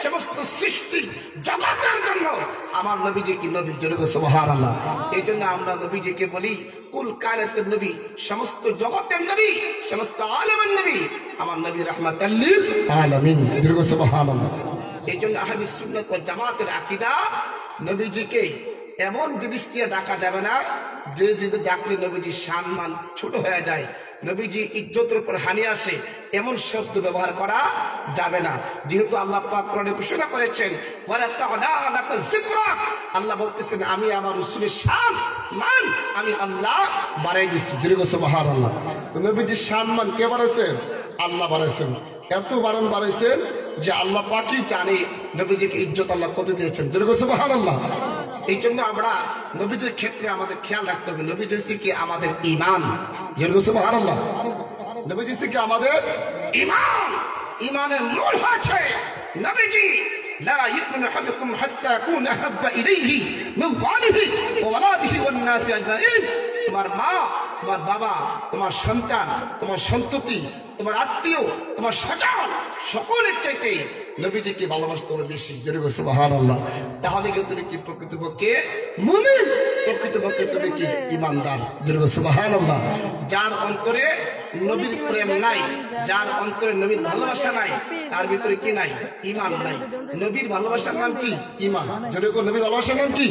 সমস্ত সৃষ্টি জগতের জন্য আমার নবীজি কি নবী, জোরে সুবহানাল্লাহ। এই জন্য আমরা নবীজিকে বলি কুল কায়নাতের নবী, সমস্ত জগতের নবী, সমস্ত আলেমের নবী, আমার নবী রাহমাতাল লিল আলামিন, জোরে সুবহানাল্লাহ। এই জন্য আহলে সুন্নাত ওয়াল জামাতের আকীদা, নবীজিকে এমন জিনিস দিয়ে ডাকা যাবে না যে ডাকলে নবীজির সম্মান ছোট হয়ে যায়, নবীজি ইজ্জতের উপর হানি আসে, এমন শব্দ ব্যবহার করা যাবে না। যেহেতু আল্লাহ পাক কোরআনে ঘোষণা করেছেন আল্লাহ বলতেছেন আমি আমার রাসূলের সম্মান আমি আল্লাহ বাড়াই দিচ্ছি, জোরে সুবহানাল্লাহ। নবীজির সম্মান কে বাড়াইছেন? আল্লাহ বাড়াইছেন। এত বাড়াইছেন যে আল্লাহ পাকই জানে নবীজিকে ইজ্জত আল্লাহ কত দিয়েছেন, জোরে সুবহানাল্লাহ। এই জন্য আমরা নবীজির ক্ষেত্রে আমাদের খেয়াল রাখতে হবে, নবীজি হচ্ছে কি আমাদের ঈমান, জোরে সুবহানাল্লাহ। নবীজি হচ্ছে কি আমাদের ঈমান, ঈমানের মূল হচ্ছে নবীজি। লা ইউমিনু আহাদুকুম হাত্তা ইয়াকুনা আহাব্বা ইলাইহি মিন ওয়ালিহি ওয়া ওয়ালাদিহি ওয়ান নাসি আজমাইন। তোমার মা, তোমার বাবা, তোমার সন্তান, তোমার সন্ততি, তোমার আত্মীয়, তোমার স্বজন, সকলের চাইতে নবীজিকে ভালোবাসতে হবে বেশি, জোরে সুবহানাল্লাহ। তাহলে কি তুমি কি প্রকৃতপক্ষে মুমিন, প্রকৃতপক্ষে তুমি কি ঈমানদার, জোরে সুবহানাল্লাহ। যার অন্তরে নবীর প্রেম নাই, যার অন্তরে নবীর ভালোবাসা নাই, তার ভিতরে কি নাই? ঈমান নাই। নবীর ভালোবাসার নাম কি? ঈমান, জোরে নবীর ভালোবাসার নাম কি?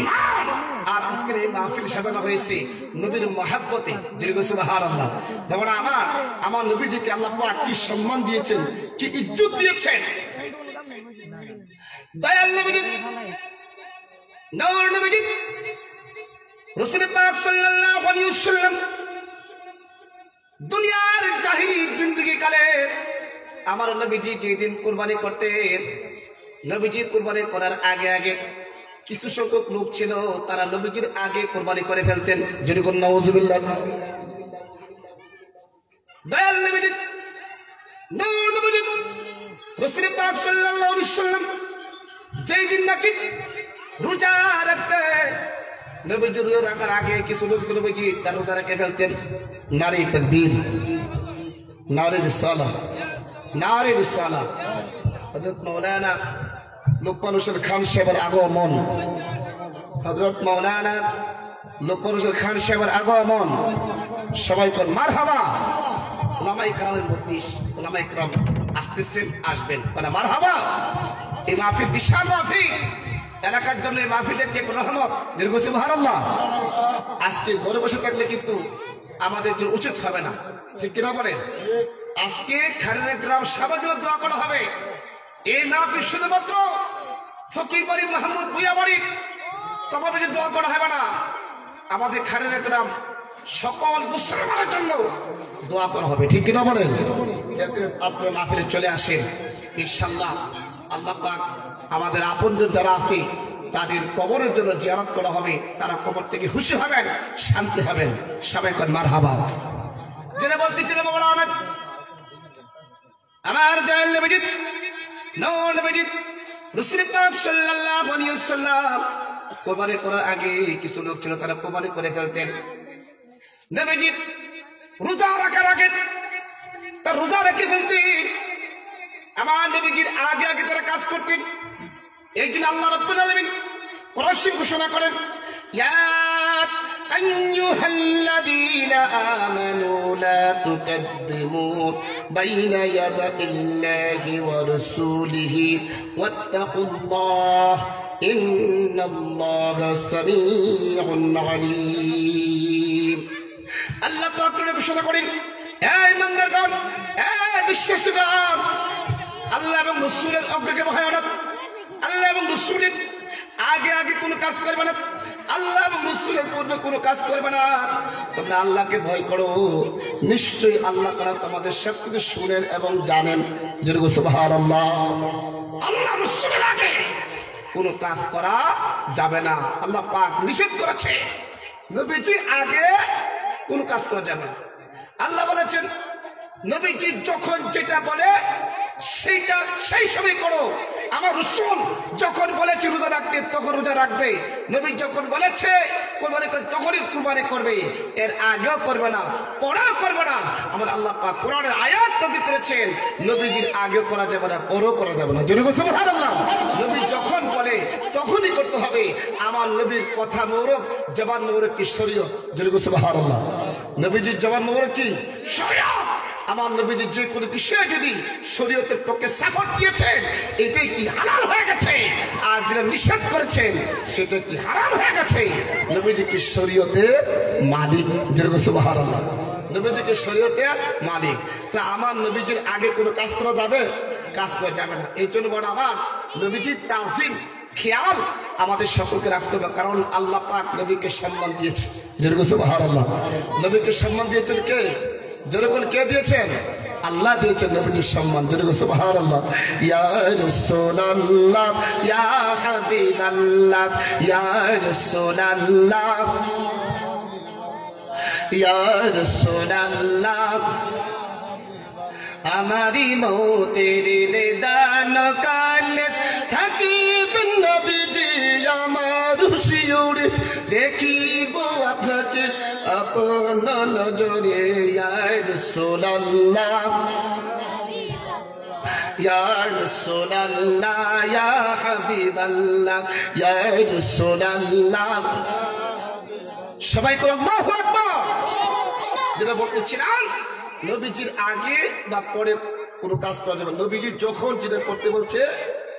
ঈমান। আর আজকের এই মাহফিল সাজানো হয়েছে নবীর মহব্বতে, জোরে সুবহানাল্লাহ। তোমরা আমার নবীজিকে আল্লাহ পাক কি সম্মান দিয়েছেন, কি ইজ্জত দিয়েছেন। দয়াল নবীজি, নূর নবীজি, রাসূল পাক সাল্লাল্লাহু আলাইহি ওয়াসাল্লাম দুনিয়ার জাহিলি জিন্দেগি কালে আমার নবীজি যেদিন কুরবানি করতেন, নবীজি কুরবানি করার আগে আগে কিছু সংখ্যক লোক ছিল তারা নবীজির আগে কুরবানি করে ফেলতেন, যদি কোন নাউজুবিল্লাহ। দয়াল নবীজি, নূর নবীজি, রাসূল পাক সাল্লাল্লাহু আলাইহি ওয়াসাল্লাম যেদিন নাকি রোজা রাখতে, নবীজি রোজা রাখার আগে কিছু লোক ছিল নবীজি তার রোজা রেখে ফেলতেন। নারী তাকবীর, নারী রিসালাহ, নারী রিসালাহ। হযরত মাওলানা লোকমান হোসেন খান সাহেবের আগমন, হযরত মাওলানা লোকমান হোসেন খান সাহেবের আগমন, সবাই কোন মারহাবা। উলামায়ে কেরামের মজলিস, উলামায়ে কেরাম আসতেছেন, আসবেন, মানে মারহাবা। এই মাহফিল বিশাল মাহফিল, এলাকার জন্য এই মাহফিলের যে রহমত, দীর্ঘ সুবহানাল্লাহ। আজকে ঘরে বসে থাকলে কিন্তু আমাদের যে উচিত হবে না, ঠিক কিনা বলেন? আজকে খালেদা গ্রাম সবার জন্য দোয়া করা হবে। এই মাহফিল শুধুমাত্র ফকির বাড়ি মাহমুদ ভুইয়া বাড়ি তোমার বেশি দোয়া করা হবে না, আমাদের খালেদা গ্রাম সকল মুসলমানের জন্য দোয়া করা হবে, ঠিক কিনা বলেন? আপনার মাহফিলে চলে আসেন, ইনশাআল্লাহ আল্লাহ পাক আমাদের আপনজন যারা আছে তাদের কবরের জন্য জিয়ারত করা হবে, তারা কবর থেকে খুশি হবেন, শান্তি হবেন। সবাই কোন মারহাবা। যেটা বলতেছিলাম আমার দয়াল নবীজি, নূর নবীজি, রাসূল পাক সাল্লাল্লাহু আলাইহি ওয়াসাল্লাম কুরবানি করার আগে কিছু লোক ছিল তারা কুরবানি করে ফেলতেন। নবীজি রোজা রাখার আগে তার রোজা রেখে ফেলতেন। আমার নবীজির আগে আগে তারা কাজ করতেন। একদিন আল্লাহ রাব্বুল আলামিন কোরআন ঘোষণা করেন, ইয়া আইয়ুহাল্লাযীনা আমানু লা তুকদ্দিমু বাইনা ইয়াদাইল্লাহি ওয়া রাসূলিহি ওয়াত্তাকুল্লাহ ইন্নাল্লাহা সামিউন আলীম। আল্লাহ পাক ঘোষণা করেন, হে ইমানদারগণ, হে বিশ্বাসীগণ, আল্লাহ এবং রাসূলের অগ্রগে ভয়ানক, আল্লাহ এবং রাসূলের আগে আগে কোনো কাজ করবে না, আল্লাহ এবং রাসূলের পূর্বে কোনো কাজ করবে না। তোমরা আল্লাহকে ভয় করো, নিশ্চয়ই আল্লাহ তাআলা তোমাদের সবকিছু শুনেন এবং জানেন। জোরে সুবহানাল্লাহ। আল্লাহ রাসূলের আগে কোনো কাজ করা যাবে না, আল্লাহ পাক নিষেধ করেছে। নবীজির আগে কোনো কাজ করা যাবে না। আল্লাহ বলেছেন নবীজি যখন যেটা বলে সেইটা সেই সময় করো। আমার রাসূল যখন বলেছে রোজা রাখতে তখন রোজা রাখবে, নবী যখন বলেছে কুরবানি করে তখনই কুরবানি করবে, এর আগেও করবে না, পরেও করবে না। আমার আল্লাহ পাক কোরআনের আয়াত নাযিল করেছেন, নবীজির আগেও করা যাবে না, পরেও করা যাবে না। জোরে বলুন সুবহানাল্লাহ। নবী যখন বলে তখনই করতে হবে। আমার নবীর কথা মোবারক, জবান মোবারক কি শরীয়ত। জোরে বলুন সুবহানাল্লাহ। নবীজির জবান মোবারক কি শরীয়ত। আমার নবীজি যে কোনো বিষয়ে যদি শরীয়তের পক্ষে সাপোর্ট দিয়েছেন, এটাই কি হালাল হয়ে গেছে, আর যেটা নিষেধ করেছেন সেটা কি হারাম হয়ে গেছে। নবীজি কি শরীয়তের মালিক। যেরকম সুবহানাল্লাহ, নবীজি কি শরীয়তের মালিক। তা আমার নবীজির আগে কোনো কাজ করা যাবে? কাজ করা যাবে না। এই জন্য বড় আমার নবীজির তাজিম খেয়াল আমাদের সকলকে রাখতে হবে, কারণ আল্লাহ পাক নবীকে সম্মান দিয়েছে। যেরকম সুবহানাল্লাহ, নবীকে সম্মান দিয়েছেন কে? যেরকম কে দিয়েছেন? আল্লাহ দিয়েছেন নবীজির সম্মান। যেরকম সুবহানাল্লাহ। ইয়া রাসূলুল্লাহ ইয়া হাবিবাল্লাহ ইয়া রাসূলুল্লাহ ইয়া রাসূলুল্লাহ, আমারি মওতের নিদান কালে থাকিবেন নবীজি আমার শিওরে, দেখিব আপনাকে আপন নজরে। ইয়া রাসূলুল্লাহ ইয়া রাসূলুল্লাহ ইয়া হাবিবাল্লাহ ইয়া রাসূলুল্লাহ। সবাই করে আল্লাহু আকবার। যেটা বলতেছিলাম, নবীজির আগে বা পরে কোনো কাজ করা যাবে। নবীজি যখন যেটা করতে বলছে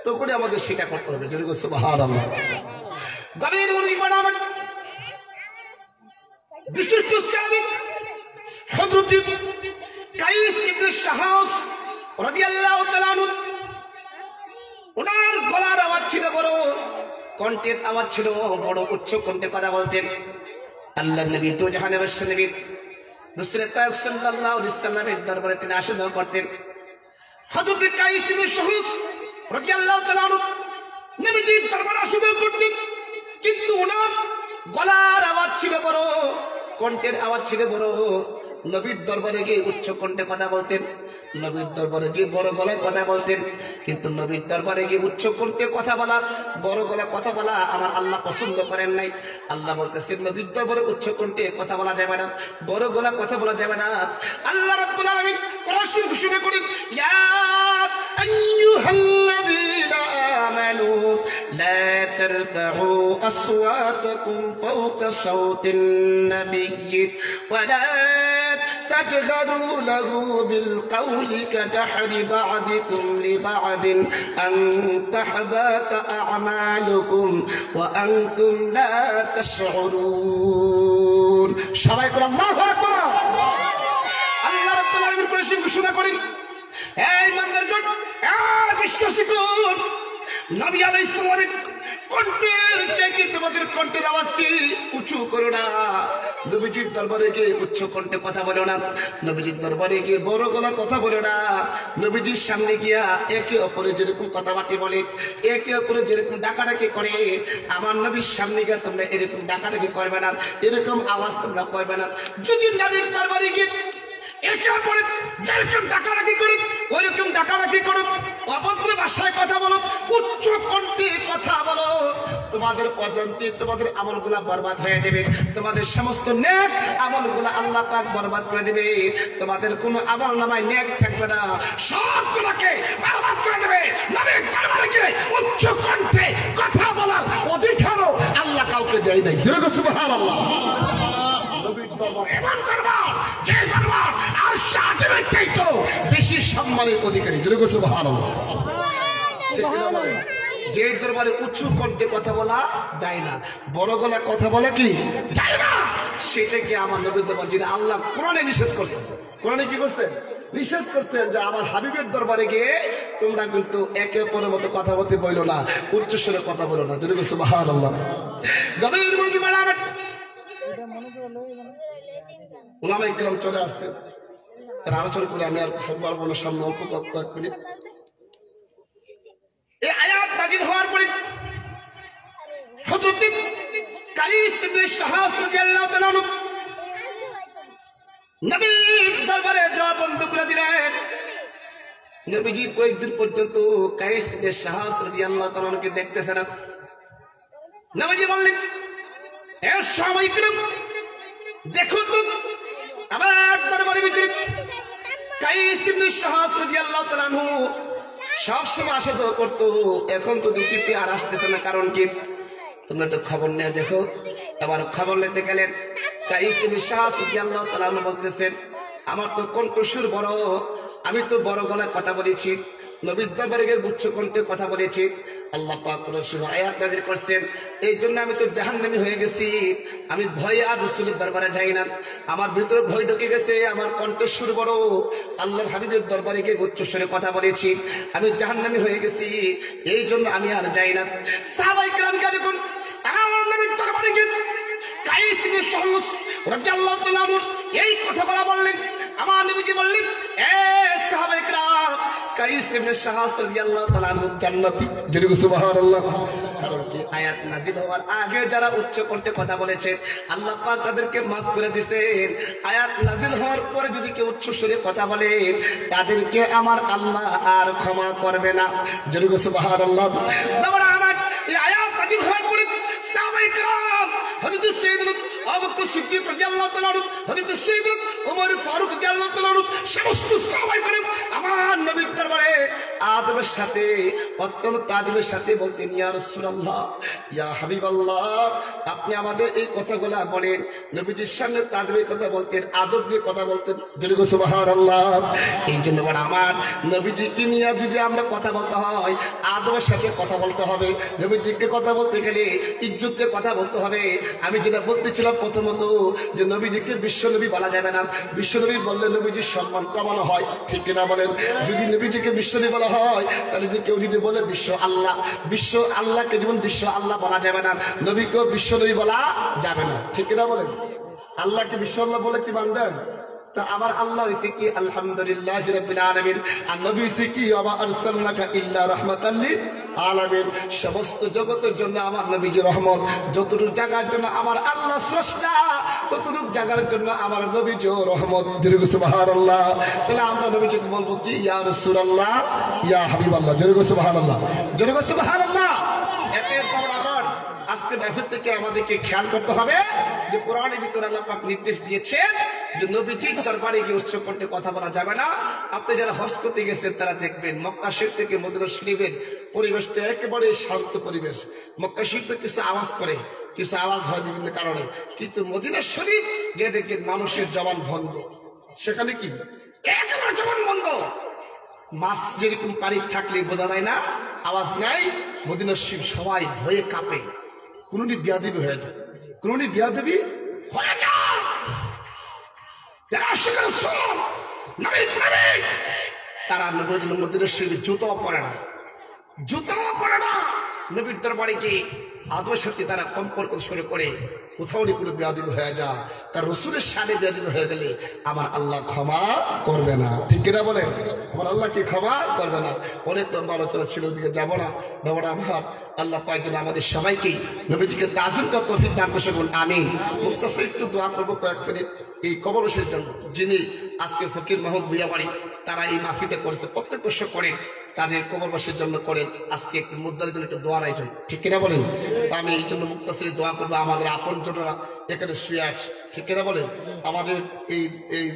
তখনই আমাদের সেটা করতে হবে। যেরকম সুবহানাল্লাহ। গভীর মনোযোগ বিশিষ্ট সাহাবী হযরত কাইস ইবনে শাহাস রাদিয়াল্লাহু তাআলা আনহু, ওনার গলার আওয়াজ ছিল বড়, কণ্ঠের আওয়াজ ছিল বড়, উচ্চ কণ্ঠে কথা বলতেন। আল্লাহর নবী তো জাহানের নবী রাসূল পাক সাল্লাল্লাহু আলাইহি ওয়াসাল্লামের দরবারে তিনি আসা করতেন। হযরত কাইস ইবনে শাহাস রাদিয়াল্লাহু তাআলা আনহু নবীজির দরবারে আসা করতেন, কিন্তু ওনার গলার আওয়াজ ছিল বড়, কণ্ঠের আওয়াজ ছিল বড়। নবীর দরবারে গিয়ে উচ্চ কণ্ঠে কথা বলতেন, নবীর দরবারে গিয়ে বড় গলায় কথা বলতেন। কিন্তু নবীর দরবারে গিয়ে উচ্চ কণ্ঠে কথা বলা, বড় গলায় কথা বলা আমার আল্লাহ পছন্দ করেন নাই। আল্লাহ বলতেছেন নবীর দরবারে উচ্চ কণ্ঠে কথা বলা যাবে না, বড় গলায় কথা বলা যাবে না। আল্লাহ রাব্বুল আলামিন কোরআন শরীফ ঘোষণা করেন, ইয়া আইয়ুহাল্লাযীনা আমানু লা তারফাউ আসওয়াতাকুম ফাওকা সাওতিন নাবিয়্যি ওয়া লা تجهروا له بالقول كجهر بعضكم لبعض أن تحبط أعمالكم وأنتم لا تشعرون। সবাই করে আল্লাহু আকবার। আল্লাহ রাব্বুল আলামিন কোরআন ঘোষণা করেন, হে ইমানদারগণ, হে বিশ্বাসীগণ, নবী আলাইহিস সালামের কণ্ঠের চাইতে তোমাদের কণ্ঠের আওয়াজকে উঁচু করো না। নবীজির দরবারে গিয়ে উচ্চ কণ্ঠে কথা বলো না, নবীজির দরবারে গিয়ে বড় গলা কথা বলো না। নবীজির সামনে গিয়া একে অপরে যেরকম কথাবার্তা বলে, একে অপরে যেরকম ডাকাডাকি করে, আমার নবীর সামনে গিয়ে তোমরা এরকম ডাকাডাকি করবে না, এরকম আওয়াজ তোমরা করবে না। যদি নবীর দরবারে গিয়ে একে অপরে যেরকম ডাকাডাকি করে ওইরকম ডাকাডাকি করো, অভদ্র ভাষায় কথা বলো, উচ্চ কণ্ঠে কথা বলো, তোমাদের অজান্তে তোমাদের আমলগুলা বরবাদ হয়ে যাবে। তোমাদের সমস্ত নেক আমলগুলা আল্লাহ পাক বরবাদ করে দেবে। তোমাদের কোনো আমল নামায় নেক থাকবে না, সবগুলোকে বরবাদ করে দেবে। নবীর দরবারে গিয়ে উচ্চ কণ্ঠে কথা বলার অধিকারও আল্লাহ কাউকে দেয় নাই। যেরকম সুবহানাল্লাহ। নবীর দরবার এমন দরবার, যে দরবার আর শাহজালালের চাইতো বেশি সম্মানের অধিকারী। যেরকম সুবহানাল্লাহ। যে দরবারে উচ্চ কণ্ঠে কথা বলা যায় না, বড় গলায় কথা বলা কি যায় না, সেটাকে আমার নবীর দরবার, যেটা আল্লাহ কোরআনে নিষেধ করছে। কোরআনে কি করছে? নিষেধ করছেন যে আমার হাবিবের দরবারে গিয়ে তোমরা কিন্তু একে অপরের মতো কথা বলতে বলো না, উচ্চ স্বরে কথা বলো না। যেরকম সুবহানাল্লাহ। গভীর মনোযোগ বাড়াবেন। উলামায়ে কেরাম চলে আসছে, তারা আলোচনা করে আমি আর পারবো না, সামনে অল্প কয়েক মিনিট। এই আয়াত নাযিল হওয়ার পরে হযরত কাইস ইবনে শাহাস রাদিয়াল্লাহু তাআলা আনহু নবীর দরবারে যাওয়া বন্ধ করে দিলেন। নবীজি কয়েকদিন পর্যন্ত কাইস ইবনে শাহাস রাদিয়াল্লাহু তাআলা আনহুকে দেখতেছেন না। নবীজি বললেন, এর সাময়িকরম দেখুন তো আমার দরবারে ভিতরে কাইস ইবনে শাহাস রাদিয়াল্লাহু তাআলা আনহু সব সময় আসা তো করতো, এখন তো দুটিতে আর আসতেছে না। কারণ কি? তোমরা একটু খবর নিয়ে দেখো। আবার খবর নিতে গেলেন কাইস ইবনে শাহাস রাদিয়াল্লাহু তাআলা আনহু বলতেছেন, আমার তো কণ্ঠস্বর বড়, আমি তো বড় গলায় কথা বলেছি, নবীর দরবারে গিয়ে উচ্চ কণ্ঠে কথা বলেছি। আল্লাহ পাক রাসূল আয়াত নাযিল করছেন, এই জন্য আমি তো জাহান্নামী হয়ে গেছি। আমি ভয়ে আর রাসূলের দরবারে যাই না, আমার ভিতরে ভয় ঢুকে গেছে, আমার কণ্ঠস্বর বড়, আল্লাহর হাবিবের দরবারে গিয়ে উচ্চ স্বরে কথা বলেছি, আমি জাহান্নামী হয়ে গেছি, এই জন্য আমি আর যাই না। সাহাবায়ে কেরামকে যখন আমার নবীর দরবারে গিয়ে কাইস ইবনে শাহাস রাদিয়াল্লাহু তাআলা আনহু এই কথাগুলো বললেন, আমার নবীজি বললেন, এ সাহাবায়ে কেরাম, কাইস ইবনে শাহাস রাদিয়াল্লাহু তাআলা আনহু জান্নাতি। জোরে সুবহানাল্লাহ। কারণ কি? আয়াত নাযিল হওয়ার আগে যারা উচ্চ কণ্ঠে কথা বলেছে আল্লাহ পাক তাদেরকে maaf করে দিয়েছেন। আয়াত নাযিল হওয়ার পরে যদি কেউ উচ্চ স্বরে কথা বলে তাদেরকে আমার আল্লাহ আর ক্ষমা করবে না। জোরে সুবহানাল্লাহ। বাবা আমার এই আয়াত নাযিল হওয়ার পরে সাহাবায়ে কেরাম হযরত সাইয়েদনা আবু বকর সিদ্দিক রাদিয়াল্লাহু তাআলা আনহু, হযরত সাইয়েদনা ওমর ফারুক রাদিয়াল্লাহু তাআলা আনহু, সমস্ত সাহাবায়ে কেরাম আমার নবীর দরবারে আদবের সাথে, অত্যন্ত তাদিবের সাথে বলতেন, ইয়া রাসূলুল্লাহ, ইয়া হাবিবাল্লাহ, আপনি আমাদের এই কথাগুলো বলেন। নবীজির সামনে তাদিবের কথা বলতেন, আদব দিয়ে কথা বলতেন। জোরে সুবহানাল্লাহ। এই জন্য বড় আমার নবীজিকে নিয়ে যদি আমরা কথা বলতে হয় আদবের সাথে কথা বলতে হবে। নবীজিকে কথা বলতে গেলে ইজ্জতে কথা বলতে হবে। আমি যেটা বলতেছিলাম প্রথমত যে নবীজিকে বিশ্বনবী বলা যাবে না, বিশ্বনবী বললে নবীজির সম্মান কমানো হয়, ঠিক কিনা বলেন? যদি নবীজিকে বিশ্বনবী বলা হয় তাহলে যদি কেউ যদি বলে বিশ্ব আল্লাহ, বিশ্ব আল্লাহকে যেমন বিশ্ব আল্লাহ বলা যাবে না, নবীকেও বিশ্বনবী বলা যাবে না, ঠিক কিনা বলেন? আল্লাহকে বিশ্ব আল্লাহ বলে কি মানবেন? তা আমার আল্লাহ হইছে কি আলহামদুলিল্লাহি রাব্বিল আলামিন, আর নবী হইছে কি ওয়া আরসালনাকা ইল্লা রাহমাতাল লিল আলামিন, সমস্ত জগতের জন্য আমার নবীজি রহমত। যতটুকু জায়গার জন্য আমার আল্লাহ স্রষ্টা, ততটুকু জায়গার জন্য আমার নবীজি রহমত। জোরে সুবহানাল্লাহ। তাহলে আমরা নবীজিকে বলবো কি ইয়া রাসূলুল্লাহ, ইয়া হাবিবাল্লাহ। জোরে সুবহানাল্লাহ, জোরে সুবহানাল্লাহ। এর পর আবার আজকে মাহফিল থেকে আমাদেরকে খেয়াল করতে হবে যে কোরআনের ভিতরে আল্লাহ পাক নির্দেশ দিয়েছেন যে নবীজির দরবারে গিয়ে উচ্চ কণ্ঠে কথা বলা যাবে না। আপনি যারা হজ করতে গেছেন তারা দেখবেন মক্কা শরীফ থেকে মদিনা শরীফের পরিবেশটা একেবারে শান্ত পরিবেশ। মক্কা শরীফে কিছু আওয়াজ করে, কিছু আওয়াজ হয় বিভিন্ন কারণে, কিন্তু মদিনা শরীফ গিয়ে দেখেন মানুষের জবান বন্ধ। সেখানে কি একেবারে জবান বন্ধ। মাছ যেরকম পানির থাকলে বোঝা যায় না, আওয়াজ নাই। মদিনা শরীফ সবাই ভয়ে কাঁপে, কোনটি বিয়াদবি হয়ে যায়, কোনটি বিয়াদবি হয়ে যায়। তারা মদিনা শরীফে জুতাও পরে না, জুতাও পরে না। নবীর দরবারে কি আদবের সাথে তারা সম্পর্ক শুরু করে কোথাও কোনো বিয়াদবি হয়ে যায়। কারণ রসুলের সাথে বিয়াদবি হয়ে গেলে আমার আল্লাহ ক্ষমা করবে না, ঠিক কিনা বলে? আমার আল্লাহ কি ক্ষমা করবে না? অনেক লম্বা আলোচনা ছিল, ওদিকে যাবো না। বাবার আমার আল্লাহ পাক যেন আমাদের সবাইকে নবীজিকে তাজিম করার তৌফিক দান করুন, আমিন। মুক্তাসির একটু দোয়া করবো কয়েক মিনিট এই কবরশের জন্য, যিনি আজকে ফকির মাহমুদ ভুইয়াবাড়ি তারা এই মাহফিলটা করেছে, প্রত্যেক বছর করেন, তাদের কবরবাসীর জন্য করেন। আজকে একটু মুদ্রার জন্য একটু দোয়ার আয়োজন, ঠিক কিনা বলেন? আমি এই জন্য মুক্তাসির দোয়া করবো। আমাদের আপন জনরা এখানে শুয়ে আছে, ঠিক কিনা বলেন? আমাদের এই এই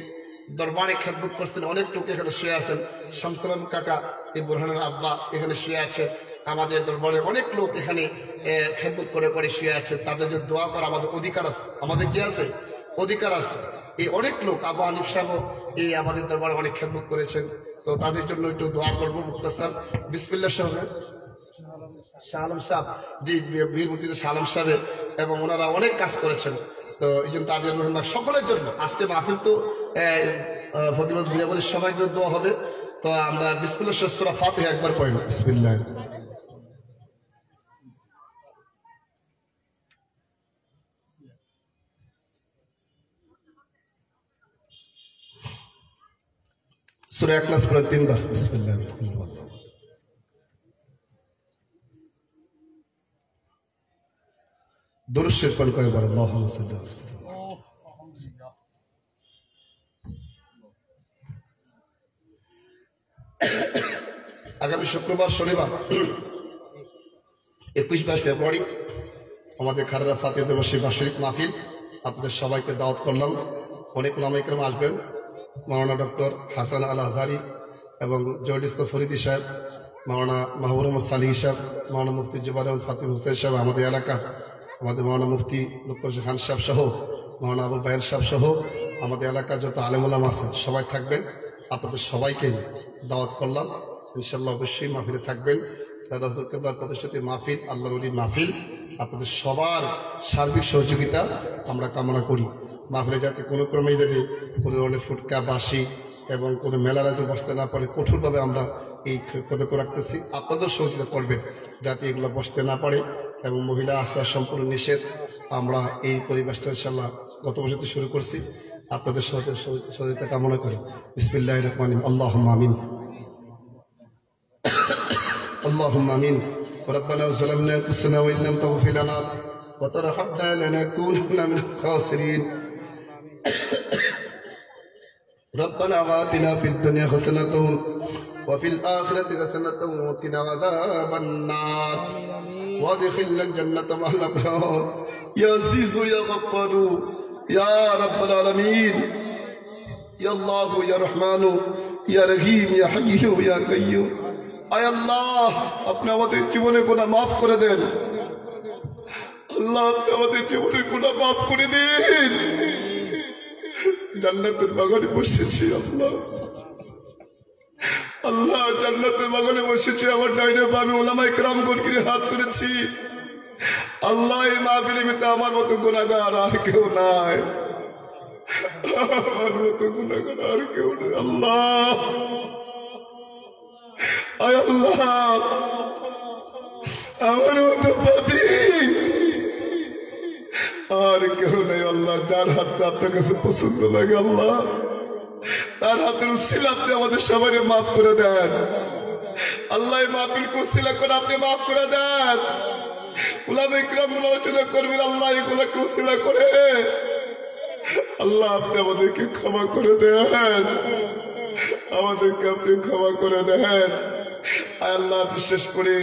দরবারে খেদমত করছেন অনেক লোক এখানে শুয়ে আছেন। শামসুল কাকা এই বুরহানের আব্বা এখানে শুয়ে আছেন। আমাদের দরবারে অনেক লোক এখানে খেদমত করে করে শুয়ে আছে। তাদের যে দোয়া করা আমাদের অধিকার আছে, আমাদের কি আছে? অধিকার আছে। এই অনেক লোক আবু হানিফ সাহেব এই আমাদের দরবারে অনেক খেদমত করেছেন, তো তাদের জন্য একটু দোয়া করবো। মুক্তাসার বিসমিল্লাহ সাহেব, শাহ আলম সাহেব, জি বীর মুক্তিযোদ্ধা শাহ আলম সাহেব, এবং ওনারা অনেক কাজ করেছেন। তো এই জন্য তাদের সকলের জন্য আজকে মাহফিল তো ফকির ভুইয়াবাড়ির সবাই জন্য দোয়া হবে। তো আমরা বিসমিল্লাহ সূরা ফাতিহা একবার পড়ি না। বিসমিল্লাহ। সূরা ইখলাস পড়ে 3 বার। বিসমিল্লাহ। দুরূদ শরীফ পড়ে কয়েকবার। আল্লাহুম্মা সাল্লি আলা সাইয়্যিদিনা। আগামী শুক্রবার শনিবার 21 ফেব্রুয়ারি আমাদের খাররা ফাতিহা দিবসী বার্ষিক মাহফিল আপনাদের সবাইকে দাওয়াত করলাম। অনেক ওলামা ইকরাম আসবেন, মাওলানা ডক্টর হাসান আল আজহারি এবং জহির ইসলাম ফরিদি সাহেব, মাওলানা মাহবুব রহমদ সালিহ সাহেব, মাওলানা মুফতি জুবাইর আহমদ ফাতিম হোসেন সাহেব, আমাদের এলাকার আমাদের মাওলানা মুফতি লুৎফর খান সাহেব সহ, মাওলানা আবুল বাহের সাহেব সহ আমাদের এলাকার যত আলেম ওলামা আছেন সবাই থাকবেন। আপনাদের সবাইকে দাওয়াত করলাম, ইনশাল্লাহ অবশ্যই মাহফিলে থাকবেন। দাদা হুজুর কেবলার প্রতিষ্ঠিত মাহফিল, আল্লাহর ওলির মাহফিল, আপনাদের সবার সার্বিক সহযোগিতা আমরা কামনা করি। মাহফিলে যাতে কোনো ক্রমেই যদি কোনো ধরনের ফুটকা বাসি এবং কোনো মেলার আয়োজন বসতে না পারে, কঠোরভাবে আমরা এই পদক রাখতেছি। আপনাদের সহযোগিতা করবেন যাতে এগুলো বসতে না পারে। এবং মহিলা আশ্রয় সম্পূর্ণ নিষেধ। আমরা এই পরিবেশটা ইনশাল্লাহ গত বছর থেকে শুরু করছি, আপনাদের সহযোগিতা কামনা করি। বিসমিল্লাহির রহমানির রহিম। আল্লাহুম্মা আমিন, اللهم آمين. ربنا ظلمنا أنفسنا وإن لم تغفر لنا وترحمنا لنكونن من الخاسرين. ربنا آتنا في الدنيا حسنة وفي الآخرة حسنة وقنا عذاب النار وادخلنا الجنة مع الأبرار يا عزيز يا غفار يا رب العالمين يا الله يا رحمن يا رحيم يا حي يا قيوم. আয় আল্লাহ, আপনি আমাদের জীবনে গুনাহ মাফ করে দেন। আল্লাহ, আপনি আমাদের জীবনে গুনাহ মাফ করে দেন। জান্নাতের বাগানে বসেছি আল্লাহ, আল্লাহ জান্নাতের বাগানে বসেছি। আমার ডাইনে বামে ওলামা ইকরাম গণকে হাত তুলেছি। আল্লাহ, এই মাহফিলের ভিতরে আমার মতো গুনাহগার আর কেউ নাই, আমার মতো গুনাহগার আর কেউ নেই। আল্লাহ, আয় আল্লাহ, আমার মতো পাপী আর কেউ নেই। আল্লাহ, যার হাতটা আপনার কাছে পছন্দ লাগে আল্লাহ, তার হাতের উসিলা আপনি আমাদের সবাই মাফ করে দেন। আল্লাহ, মাহফিলকে উসিলা করে আপনি মাফ করে দেন। উলামা ইকরাম আলোচনা করবেন, আল্লাহ এগুলোকে উসিলা করে আল্লাহ আপনি আমাদেরকে ক্ষমা করে দেন, আমাদেরকে আপনি ক্ষমা করে দেন। আল্লাহ, বিশেষ করে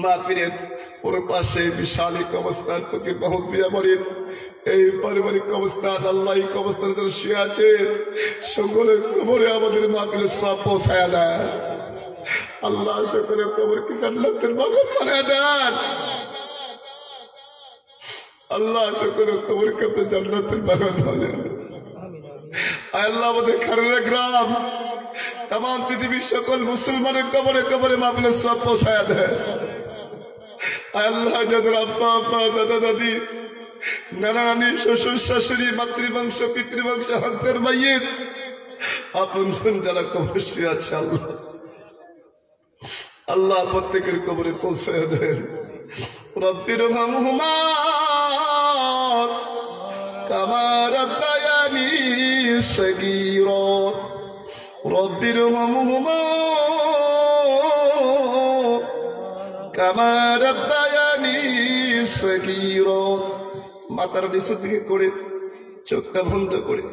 মাহফিলের ওর পাশে বিশাল এক অবস্থান ফকির মাহমুদ মিয়া বাড়ির এই পারিবারিক অবস্থান, আল্লাহ এই অবস্থানে যারা শুয়ে আছে সকলের কবরে আমাদের মাহফিলের সব পৌঁছায়া দেন। আল্লাহ, সকলের কবরকে জান্নাতের বাগান বানায় দেন। আল্লাহ, সকলের কবরকে আপনি জান্নাতের বাগান বানায় দেন। আল্লাহ, আমাদের খারেরা গ্রাম তাম পৃথিবীর সকল মুসলমানের কবরে কবরে মাহফিলের সব পৌঁছায়া দেয়। আল্লাহ, যাদের আব্বা আব্বা দাদা দাদি নানা নানি শ্বশুর শাশুড়ি মাতৃবংশ পিতৃবংশ হকদের মাইয়ের আপন জন যারা কবরে শুয়ে আছে আল্লাহ, আল্লাহ প্রত্যেকের কবরে পৌঁছায়া দেন। রব্বির রহমহুমা কামা রাব্বায়ানি সগীরা রব্বির রহমহুমা কামা রাব্বায়ানি সগীরা। মাথার নিচু দিকে করে চোখটা বন্ধ করে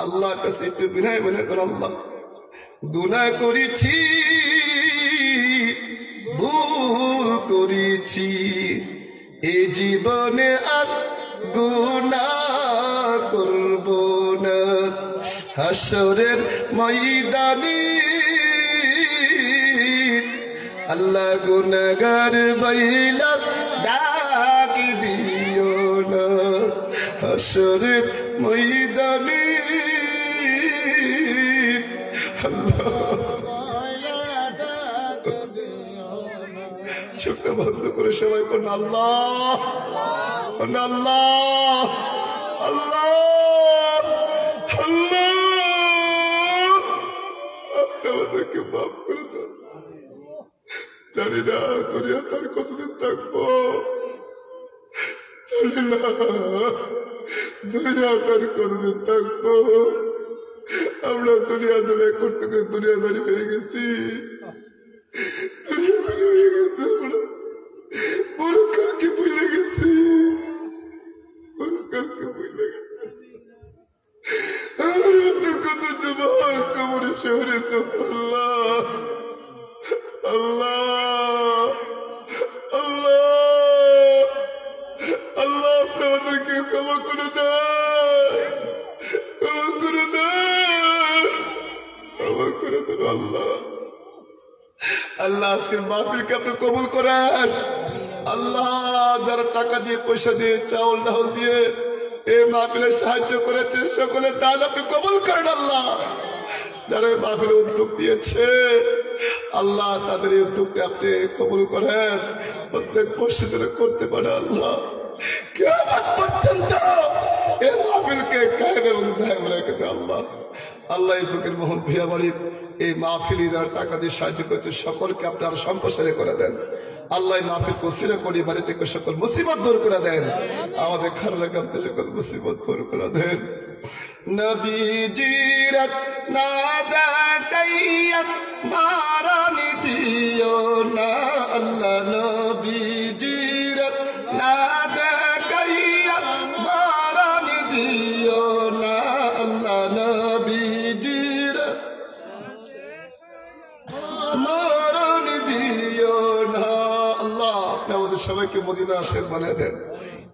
আল্লাহর কাছে একটু বিনয় মনে করে, আল্লাহ গুনাহ করেছি, ভুল করেছি, এ জীবনে আর গুনাহ করব না। হাসরের ময়দানে আল্লাহ গুনাহগার বইলা ডাক দিও না। হাসরের ময়দানে আল্লাহ চোখটা বন্ধ করে সবাই কোন আল্লাহ আল্লাহ আল্লাহ আল্লাহ, আপনি আমাদেরকে মাফ করে দেন। জানি না দুনিয়া তার কতদিন থাকবো, জানি না দুনিয়া তার কতদিন থাকবো। আমরা দুনিয়া ধরে করতে দুনিয়াদারি হয়ে গেছি, দুনিয়াদারি হয়ে গেছে। আমরা বড় কালকে ভুলে গেছি, বড় কালকে ভুলে গেছি। আমার মতো কত যুবক কবরে শহরে আল্লাহ আল্লাহ আল্লাহ আজকের মাহফিলকে আপনি কবুল করেন আল্লাহ। যারা টাকা দিয়ে পয়সা দিয়ে চাউল ডাউল দিয়ে এই মাহফিলে সাহায্য করেছে সকলের দান আপনি কবুল করেন আল্লাহ। যারা এই মাহফিলে উদ্যোগ দিয়েছে আল্লাহ তাদের এই উদ্যোগকে আপনি কবুল করেন, প্রত্যেক মসজিদে করতে পারে আল্লাহ। কিয়ামত পর্যন্ত এই মাহফিলকে কায়েম এবং দায়েম রেখে দেন আল্লাহ। আল্লাহ এই ফকির মোহন ভূঁইয়া বাড়ির এই মাহফিলে যারা টাকা দিয়ে সাহায্য করেছে সকলকে আপনি আরো সম্প্রসারণ করে দেন আল্লাহ। মাহফিল ওসিলা করে বাড়ি থেকে সকল মুসিবত দূর করে দেন, আমাদের খারাপ কামতে সকল মুসিবত দূর করে দেন। নবীজিরত নাদা কাইয়াত মারানি দিও না আল্লাহ। নবীজিরত নাদা কাইয়াত মারানি দিও না আল্লাহ। নবীজিরত মারানি দিও না আল্লাহ। আপনি আমাদের সবাইকে মদিনার আশেক বানিয়ে দেন,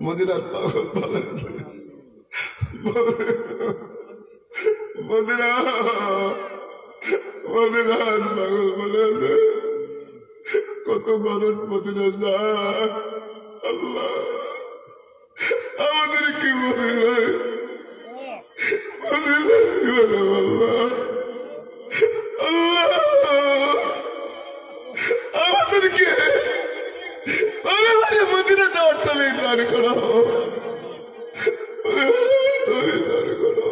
মদিনার পাগল বানিয়ে দেন, মদিনার পাগল বানিয়ে দেন। কত মানুষ মদিনা যায় আল্লাহ, আমাদের কি মদিনায় আল্লাহ আল্লাহ আমাদেরকে মদিনা যাওয়ার তবে দান করো, দান করো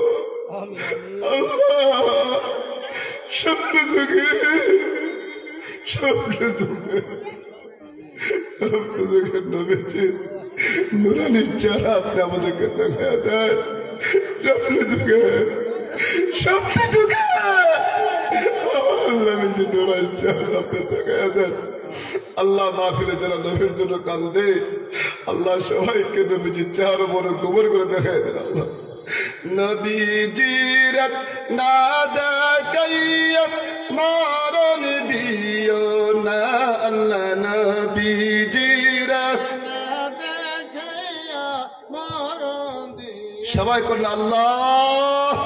আল্লাহ। স্বপ্ন যুগে স্বপ্ন যুগে স্বপ্ন যুগের নবীজি নুরানির চেহারা আপনি আমাদেরকে দেখা দেন। স্বপ্ন যুগে স্বপ্ন যুগে আল্লাহ মাহফিলে যারা নবীর জন্য কান্দে আল্লাহ সবাইকে নবীজির চেহারা বড় গোবর করে দেখায় দেন আল্লাহ। নবীজিরত নাদা কাইয়াত মারান দিও না আল্লাহ। নবীজিরত নাদা কাইয়াত মারান দিও সবাই করুন আল্লাহ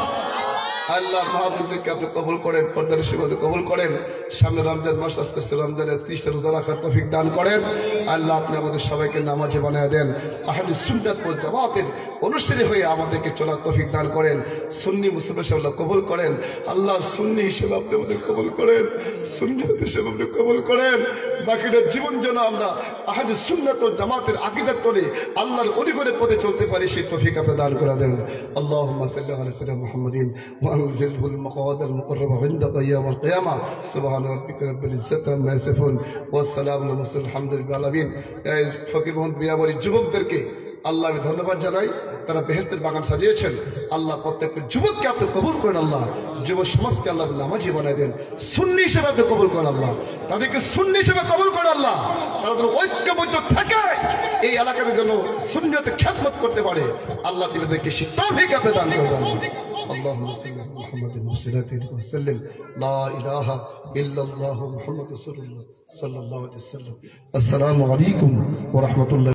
আল্লাহ। মাহফিলকে আপনি কবুল করেন, পর্দার সেবাতে কবুল করেন। সামনে রমজান মাস আসতেছে, রমজানের 30টা রোজা রাখার তৌফিক দান করেন আল্লাহ। আপনি আমাদের সবাইকে নামাজে বানিয়ে দেন, আহলে সুন্নাত ওয়াল জামাতের অনুসারী হয়ে আমাদেরকে চলার তৌফিক দান করেন। সুন্নি মুসলমান হিসেবে আল্লাহ কবুল করেন আল্লাহ। সুন্নি হিসেবে আপনি আমাদের কবুল করেন, সুন্নিয়ত হিসেবে আপনি কবুল করেন। বাকিটা জীবন যেন আমরা আহলে সুন্নাত ওয়াল জামাতের আকীদার তরে আল্লাহর অলিগলের পথে চলতে পারি, সেই তৌফিক আপনি দান করে দেন। আল্লাহুম্মা সাল্লি আলা সাইয়্যিদিনা মুহাম্মাদিন ওয়া আনজিলহু আল-মাকাদ al-muqarrab 'inda yawm al-qiyamah। সুবহান রাব্বিকা রাব্বিল ইজ্জাতি আম্মা ইয়াসিফুন ওয়া সালামুন আলাল মুরসালিন আলহামদুলিল্লাহি আলামিন। এই ফকির মোহন ভূঁইয়া বাড়ির যুবকদেরকে আল্লাহ আমি ধন্যবাদ জানাই, তারা বেহেশতের বাগান সাজিয়েছেন আল্লাহ। প্রত্যেকটা যুবককে আপনি কবুল করেন আল্লাহ। যুব সমাজকে আল্লাহ নামাজি বানাই দেন, সুন্নি হিসেবে আপনি কবুল করেন আল্লাহ। তাদেরকে সুন্নি হিসেবে কবুল করেন আল্লাহ। তারা যেন ঐক্যবদ্ধ থাকে, এই এলাকাতে যেন সুন্নিয়তে খিদমত করতে পারে আল্লাহ। তাদেরকে সেই তৌফিক আপনি দান করে দেন। আল্লাহুম্মা সাল্লি আলা মুহাম্মাদিন ওয়া সাল্লিম লা ইলাহা ইল্লাল্লাহু মুহাম্মাদুর রাসূলুল্লাহ সাল্লাল্লাহু আলাইহি ওয়াসাল্লাম। আসসালামু আলাইকুম ওয়া রাহমাতুল্লাহ।